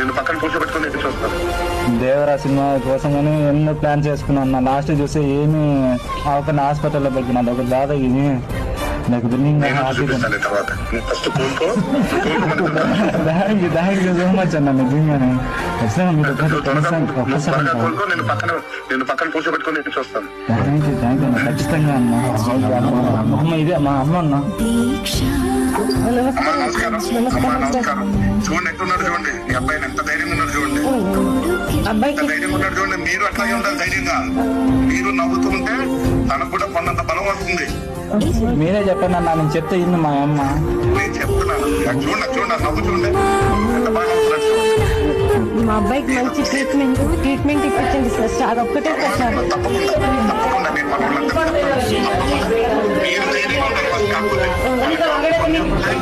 నేను పక్కన కూర్చోబెట్టుకుని ఎదురు చూస్తాను. దేవరా సినిమా కోసం కానీ ఎన్నో ప్లాన్ చేసుకున్నాను అన్న. లాస్ట్ చూస్తే ఏమి ఒక హాస్పిటల్లో పెడుతున్నాను. ఒక బాధ ఇది నాకు చూపిస్తాను తర్వాత. ఫస్ట్ కోలుకో. థ్యాంక్ యూ సో మచ్ అన్న. నిజంగానే త్వరగా కోలుకో. నేను పక్కన కూర్చోబెట్టుకుని ఎదురు చూస్తాను. థ్యాంక్ యూ అన్న. ఖచ్చితంగా అన్న. అమ్మ ఇదే మా అమ్మ అన్న. అమ్మా నమస్కారం. అమ్మా నమస్కారం. చూడండి ఎట్టున్నాడు, చూడండి మీ అబ్బాయిని ఎంత ధైర్యంగా ఉన్నాడు, చూడండి ఎంత ధైర్యంగా ఉన్నాడు, చూడండి. మీరు అట్లాగే ఉండాలి ధైర్యంగా. మీరు నవ్వుతూ ఉంటే తనకు కూడా కొన్నంత బలం వస్తుంది. మీరే చెప్పండి అన్న. నేను చెప్తే ఇన్ని మా అమ్మ. నేను చెప్తున్నాను, చూడండి నవ్వు చూడండి ఎంత బాగా నవ్వుతున్నాడు. మా అబ్బాయికి మంచి ట్రీట్మెంట్ ఇప్పించండి సార్. అదొక్కటే సార్. తప్పకుండా నేను మీరు ధైర్యంగా ఉండాలి ఫస్ట్. కాకపోతే మీరు ధైర్యంగా ఉండాలి.